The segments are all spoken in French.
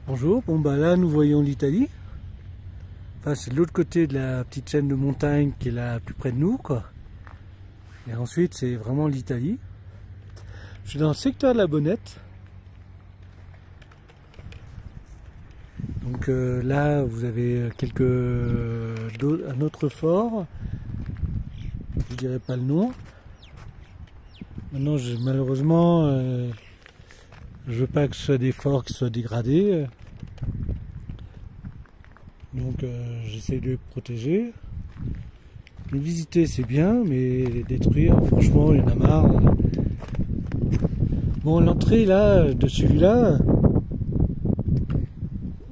Bonjour, bon bah là nous voyons l'Italie. Enfin c'est de l'autre côté de la petite chaîne de montagnes qui est là plus près de nous quoi. Et ensuite c'est vraiment l'Italie. Je suis dans le secteur de la Bonnette. Donc là vous avez un autre fort. Je dirais pas le nom. Maintenant malheureusement je veux pas que ce soit des forts qui soient dégradés. Donc j'essaie de les protéger. Les visiter c'est bien, mais les détruire, franchement il y en a marre. Bon, l'entrée là, de celui-là,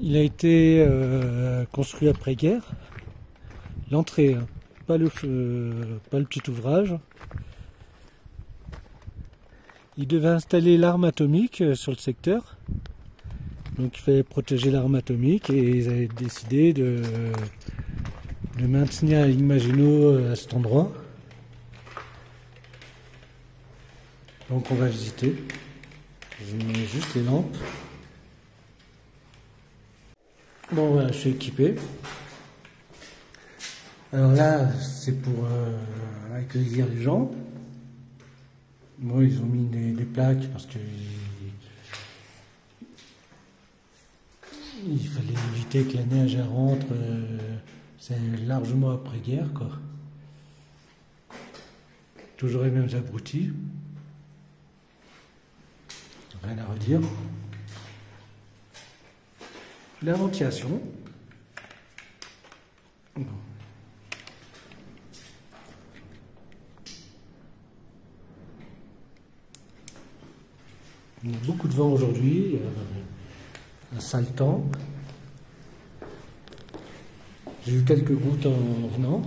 il a été construit après-guerre. L'entrée, hein, pas le petit ouvrage. Il devait installer l'arme atomique sur le secteur. Donc il fallait protéger l'arme atomique et ils avaient décidé de maintenir la ligne Maginot à cet endroit. Donc on va visiter. Je mets juste les lampes. Bon voilà, je suis équipé. Alors là, c'est pour accueillir les gens. Bon, ils ont mis des plaques parce que il fallait éviter que la neige rentre. C'est largement après-guerre, quoi. Toujours les mêmes abrutis. Rien à redire. La ventilation. Bon. Il y a beaucoup de vent aujourd'hui, un sale temps. J'ai eu quelques gouttes en venant.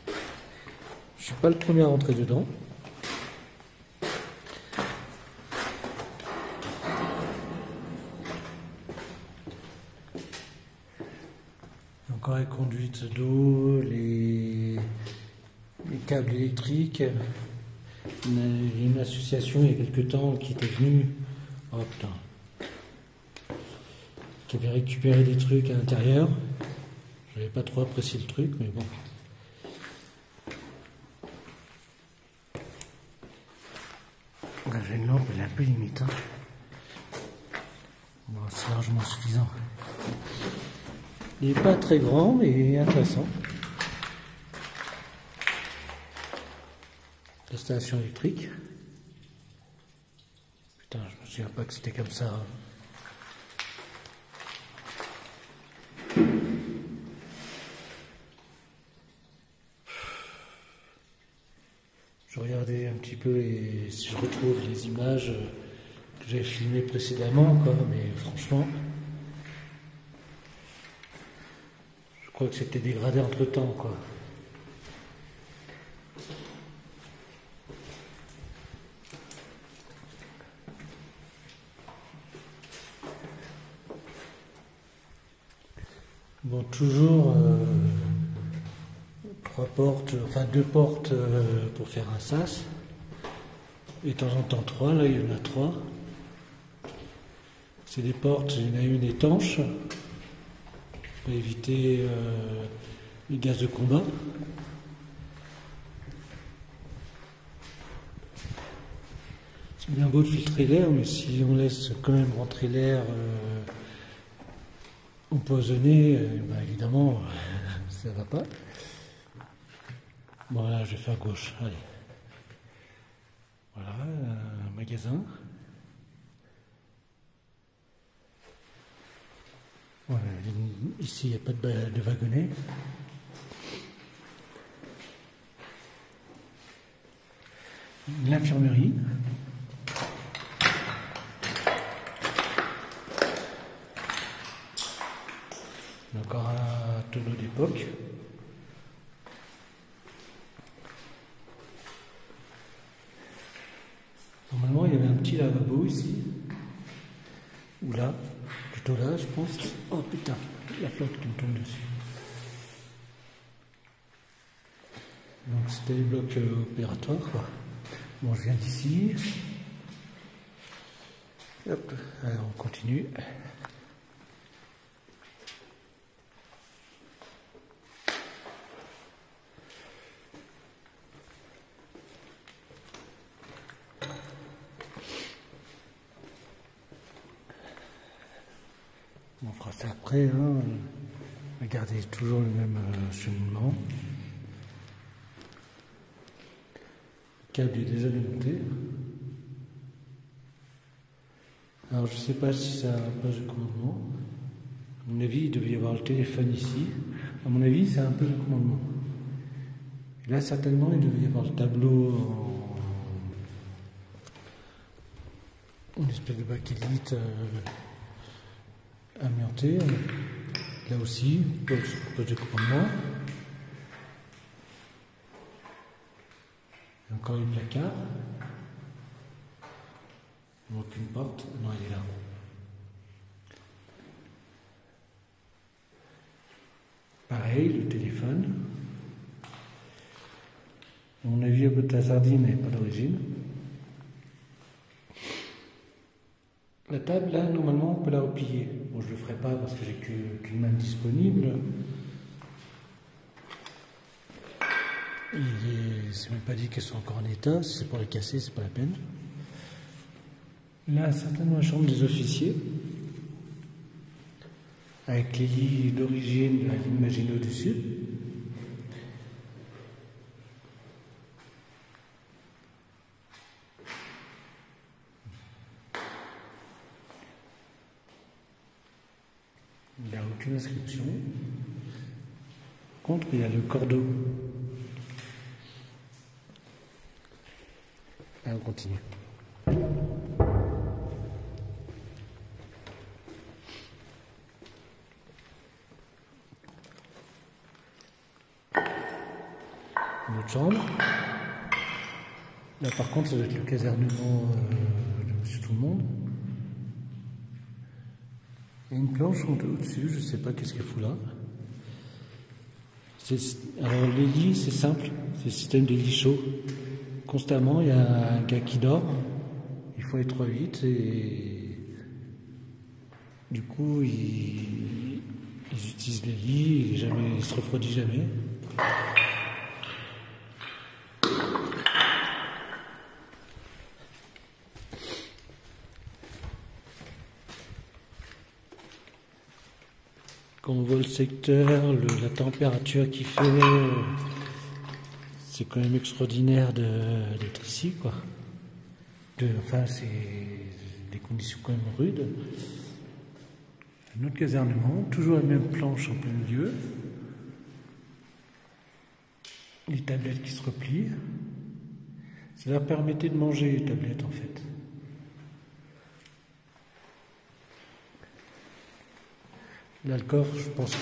Je ne suis pas le premier à rentrer dedans. Encore les conduites d'eau, les câbles électriques. Il y a une association il y a quelques temps qui était venue, oh putain, qui avait récupéré des trucs à l'intérieur. J'avais pas trop apprécié le truc, mais bon. J'ai une lampe, elle est un peu limite. Hein. Bon, c'est largement suffisant. Il n'est pas très grand, mais intéressant. L'installation électrique. Putain, je me souviens pas que c'était comme ça. Je regardais un petit peu si je retrouve les images que j'avais filmées précédemment, quoi, mais franchement, je crois que c'était dégradé entre temps, quoi. Bon, toujours deux portes pour faire un sas. Et de temps en temps 3, là il y en a 3. C'est des portes, il y en a une étanche pour éviter les gaz de combat. C'est bien beau de filtrer l'air, mais si on laisse quand même rentrer l'air empoisonné, bah évidemment ça va pas. Bon là je vais faire gauche, allez. Voilà, un magasin. Voilà, ici il n'y a pas de wagonnet. L'infirmerie. Encore un tonneau d'époque. Normalement, il y avait un petit lavabo ici. Ou là. Plutôt là, je pense. Oh putain, la flotte qui me tombe dessus. Donc c'était les blocs opératoires, quoi. Bon, je viens d'ici. Hop, alors on continue. On fera ça après, hein. Regardez, toujours le même cheminement. Le câble est déjà démonté. Alors je ne sais pas si ça a un page de commandement. À mon avis, il devait y avoir le téléphone ici. À mon avis, c'est un page de commandement. Et là, certainement, il devait y avoir le tableau en une espèce de bakélite amianté. Là aussi, page de commandement. Et encore une placard. Il manque une porte. Non, elle est là. Pareil, le téléphone. À mon avis, le boîte à sardines n'est pas d'origine. La table, là, normalement, on peut la replier. Bon, je ne le ferai pas parce que j'ai qu'une main disponible. C'est même pas dit qu'elle soit encore en état. Si c'est pour la casser, c'est pas la peine. Là, certainement la chambre des officiers. Avec les lits d'origine de la ligne Maginot du Sud. Il n'y a aucune inscription. Par contre, il y a le cordeau. Allez, on continue. Une autre chambre. Là, par contre, ça doit être le casernement de Monsieur Tout-le-Monde. Il y a une planche au-dessus, je ne sais pas qu'est-ce qu'elle fout là. Alors les lits, c'est simple, c'est le système des lits chauds. Constamment, il y a un gars qui dort, il faut être 3-8 et du coup, ils utilisent les lits, et jamais, ils se refroidissent jamais. Quand on voit le secteur, la température qu'il fait, c'est quand même extraordinaire d'être ici, quoi. Enfin, c'est des conditions quand même rudes. Un autre casernement, toujours la même planche en plein milieu. Les tablettes qui se replient. Ça leur permettait de manger, les tablettes, en fait. Là, le coffre, je pense que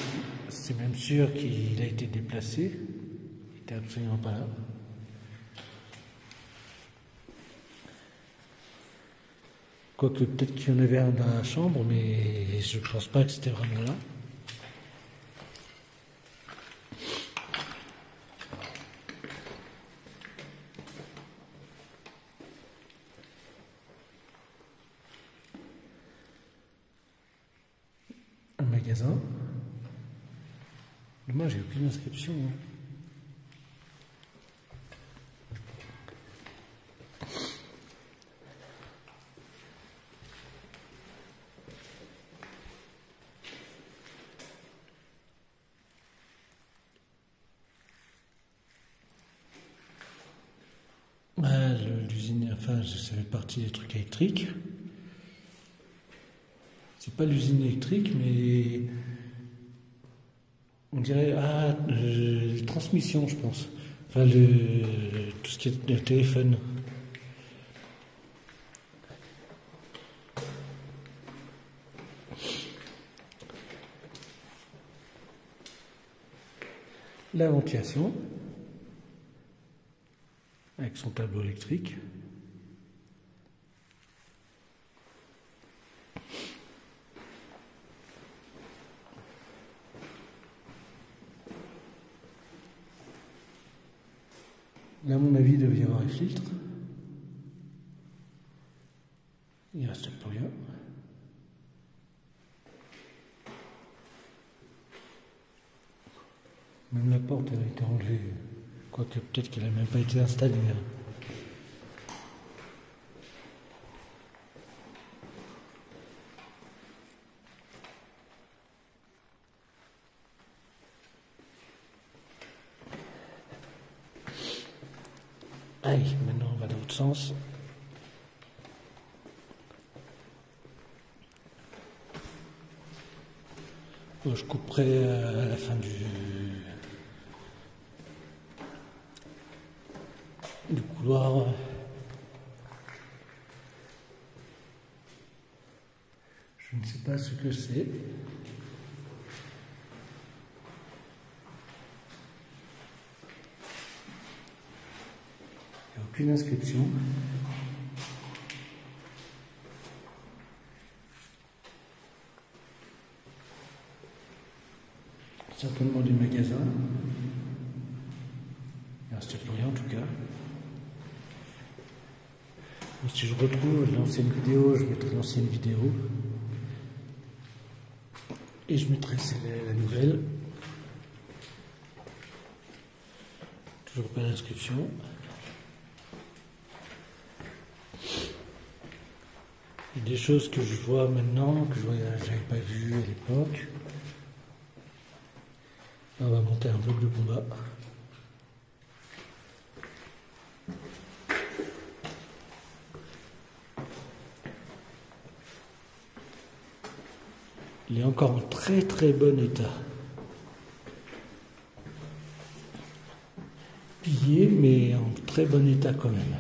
c'est même sûr qu'il a été déplacé. Il n'était absolument pas là. Quoique peut-être qu'il y en avait un dans la chambre, mais je ne pense pas que c'était vraiment là. Un magasin. Dommage, j'ai aucune inscription. Hein. L'usine, enfin, ça fait partie des trucs électriques. C'est pas l'usine électrique, mais on dirait les transmissions, je pense. Enfin, tout ce qui est le téléphone. La ventilation avec son tableau électrique. Là, à mon avis, il devait y avoir un filtre. Il ne reste plus rien. Même la porte, elle a été enlevée. Quoique peut-être qu'elle n'a même pas été installée. Allez, maintenant on va dans l'autre sens. Bon, je couperai à la fin du couloir. Je ne sais pas ce que c'est. Il n'y a aucune inscription. Certainement du magasin. Il reste plus rien en tout cas. Et si je retrouve l'ancienne vidéo, je mettrai l'ancienne vidéo. Et je mettrai la nouvelle. Toujours pas d'inscription. Il y a des choses que je vois maintenant, que je n'avais pas vues à l'époque. On va monter un bloc de combat. Il est encore en très très bon état. Pillé, mais en très bon état quand même.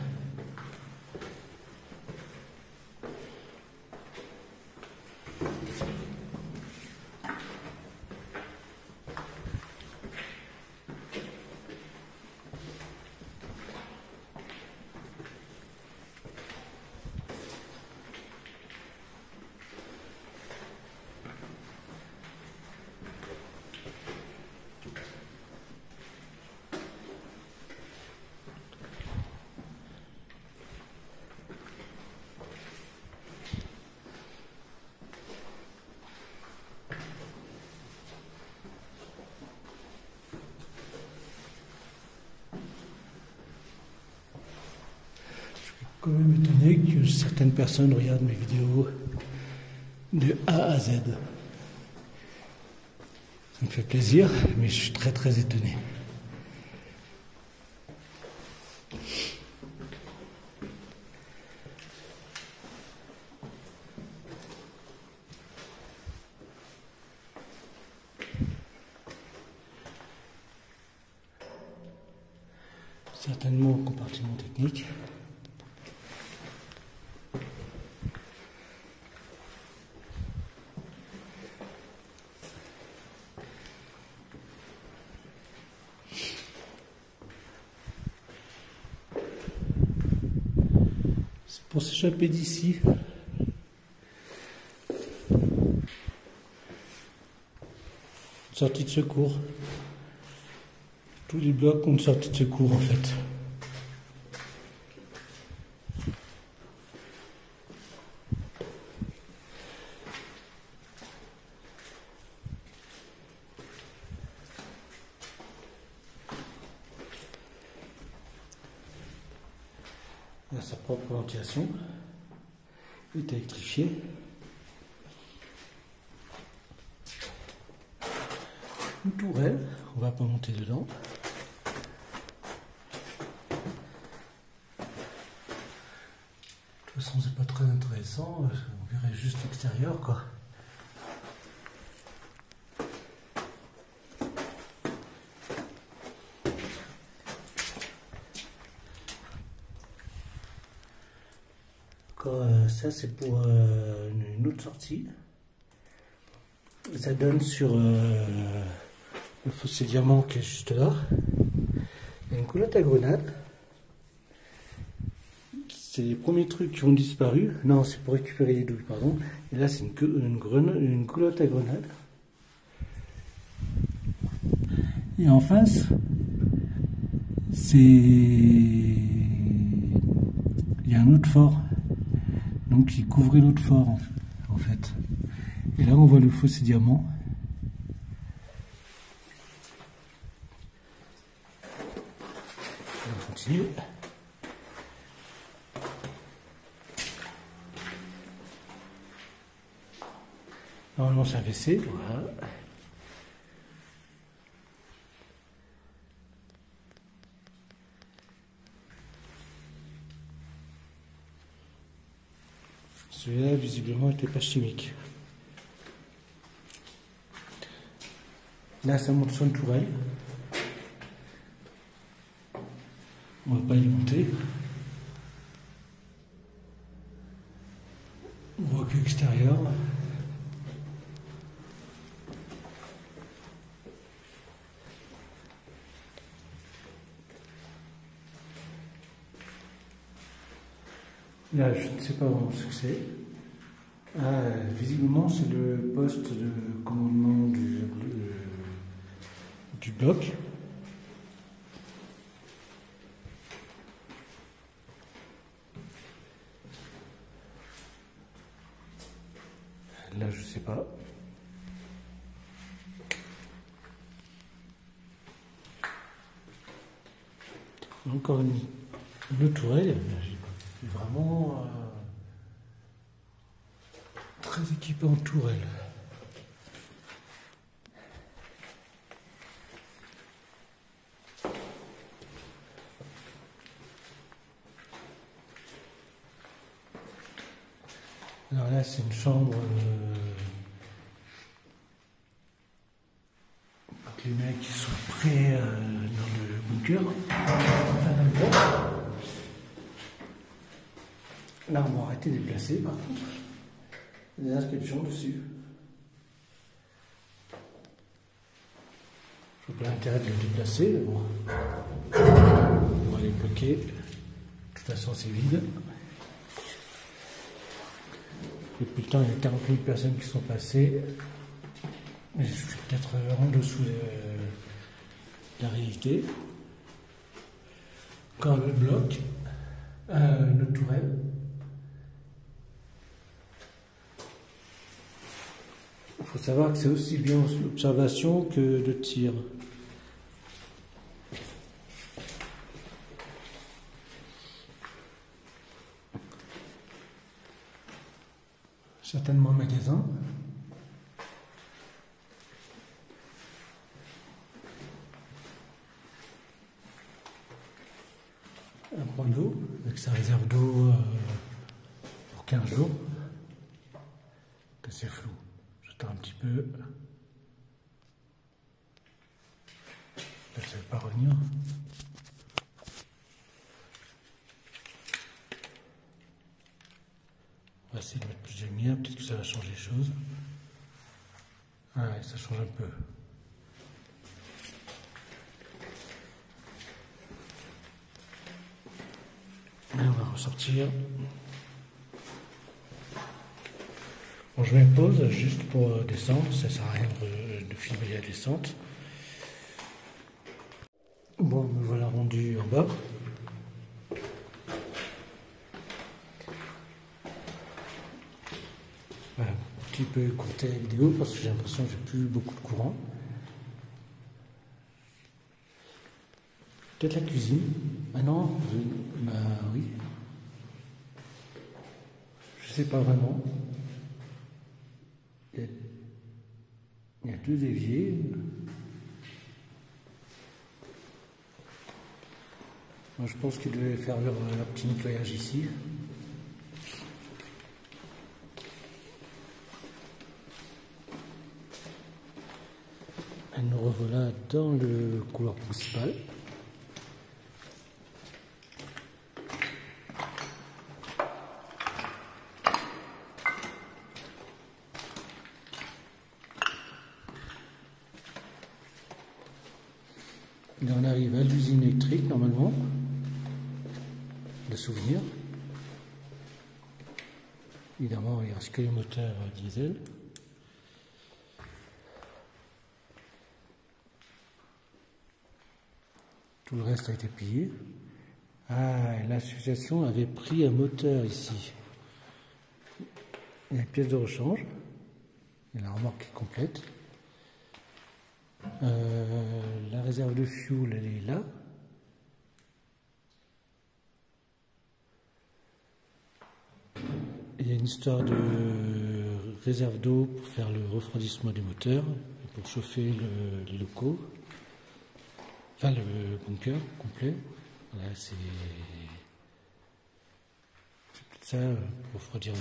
Quand même étonné que certaines personnes regardent mes vidéos de A à Z. Ça me fait plaisir, mais je suis très très étonné. Certainement au compartiment technique. Pour s'échapper d'ici, une sortie de secours. Tous les blocs ont une sortie de secours en fait. Il a sa propre ventilation. Il est électrifié. Une tourelle, on va pas monter dedans. De toute façon, c'est pas très intéressant, on verrait juste l'extérieur quoi. Ça c'est pour une autre sortie. Ça donne sur le fossé diamant qui est juste là. Il y a une coulotte à grenades. C'est les premiers trucs qui ont disparu. Non, c'est pour récupérer les douilles, pardon. Et là c'est une coulotte à grenades. Et en face, il y a un autre fort. Donc il couvrait l'autre fort en fait. Et là on voit le fossé diamant. On continue. Normalement c'est un WC, voilà. Celui-là, visiblement, n'était pas chimique. Là, ça monte sur une tourelle. On va pas y monter. On voit que l'extérieur. Là, je ne sais pas vraiment ce que c'est. Visiblement, c'est le poste de commandement du bloc. Là, je sais pas. Encore une tourelle. Vraiment très équipé en tourelle. Alors là, c'est une chambre pour que les mecs soient prêts dans le bunker. Enfin, dans le bloc. Là, on va arrêter de déplacer, par contre. Il y a des inscriptions dessus. Je vois pas l'intérêt de le déplacer, mais bon. On va les bloquer. De toute façon, c'est vide. Depuis le temps, il y a 40 000 personnes qui sont passées. Mais je suis peut-être en dessous de la réalité. Encore un autre bloc. Une autre tourelle. Il faut savoir que c'est aussi bien l'observation que le tir. Certainement un magasin. Un point d'eau, avec sa réserve d'eau pour 15 jours. C'est flou. J'attends un petit peu. Là, ça ne veut pas revenir. On va essayer de mettre plus de lumière, peut-être que ça va changer les choses. Ah ouais, ça change un peu. Là, on va ressortir. Bon, je mets une pause juste pour descendre, ça sert à rien de filmer la descente. Bon, me voilà rendu en bas. Voilà, un petit peu écourter la vidéo parce que j'ai l'impression que j'ai plus beaucoup de courant. Peut-être la cuisine. Ah non, bah oui. Je sais pas vraiment. Il y a deux éviers. Moi, je pense qu'ils devaient faire leur petit nettoyage ici. Et nous revoilà dans le couloir principal. Là, on arrive à l'usine électrique, normalement. Le souvenir. Évidemment, il ne reste que les moteurs diesel. Tout le reste a été pillé. Ah, l'association avait pris un moteur ici. Il y a une pièce de rechange. Et la remorque est complète. La réserve de fuel, elle est là. Il y a une histoire de réserve d'eau pour faire le refroidissement du moteur et pour chauffer les locaux. Enfin, le bunker complet. Voilà, c'est Ça pour refroidir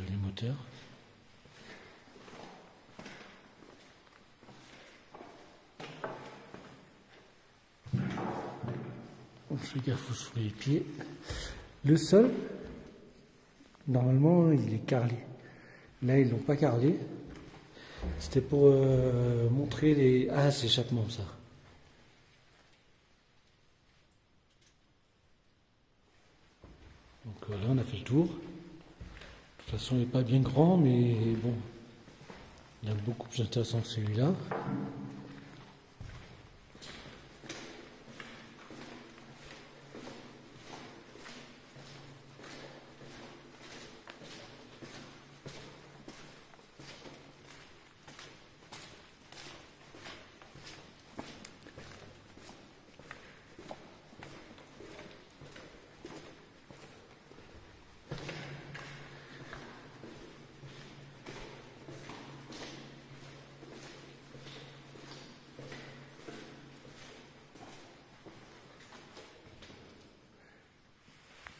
le moteur. On fait gaffe sous les pieds. Le sol, normalement, il est carrelé. Là, ils l'ont pas carrelé. C'était pour montrer les... Ah, c'est échappement, ça. Donc voilà, on a fait le tour. De toute façon, il n'est pas bien grand, mais bon, il y a beaucoup plus intéressant que celui-là.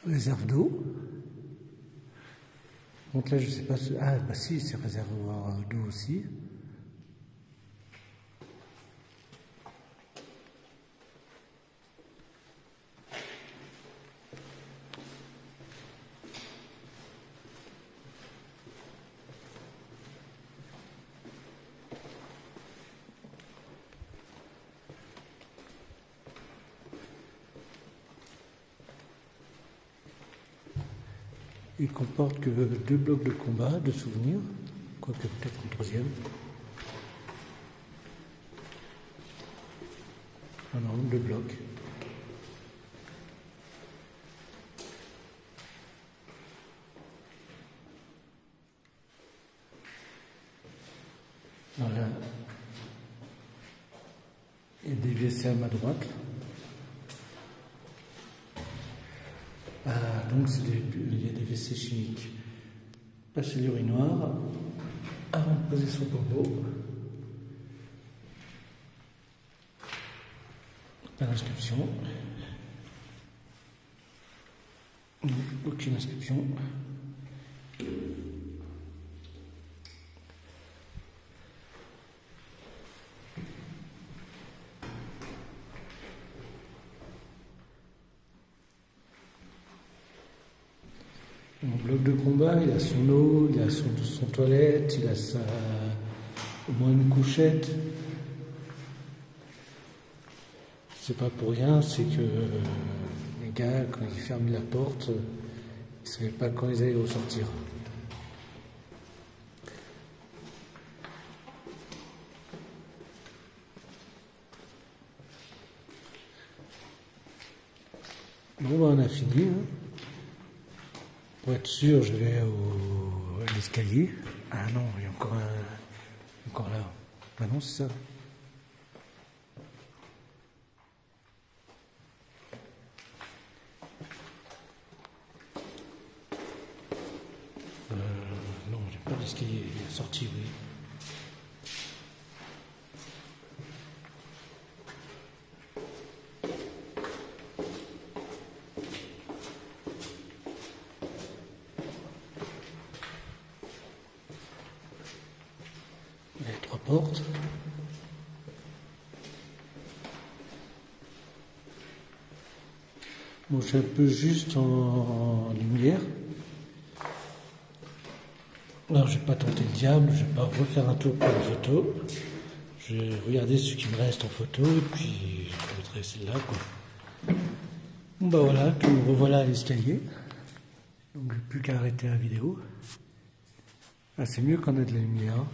Réserve d'eau. Donc là, je sais pas. Ah, bah si, c'est réservoir d'eau aussi. Il comporte que 2 blocs de combat, de souvenirs, quoique peut-être un troisième. Ah non, 2 blocs. Voilà. Il y a des WC à ma droite. Donc il y a des WC chimiques. Passer l'urinoir avant de poser son popo. Pas d'inscription. Non, aucune inscription. Mon bloc de combat, il a son eau, il a son toilette, il a au moins une couchette. C'est pas pour rien, c'est que les gars, quand ils ferment la porte, ils ne savaient pas quand ils allaient ressortir. Bon, ben, on a fini. Hein. Pour être sûr, je vais à l'escalier. Ah non, il y a encore un... Encore là. Ah non, c'est ça. Non, j'ai pas l'escalier. Il est sorti, oui. Les 3 portes. Bon, je suis un peu juste en lumière. Alors, je ne vais pas tenter le diable, je ne vais pas refaire un tour pour la photo. Je vais regarder ce qui me reste en photo et puis je mettrai celle-là, quoi. Bon, bah voilà, puis me revoilà à l'escalier. Donc, j'ai plus qu'à arrêter la vidéo. Ah, c'est mieux quand on a de la lumière.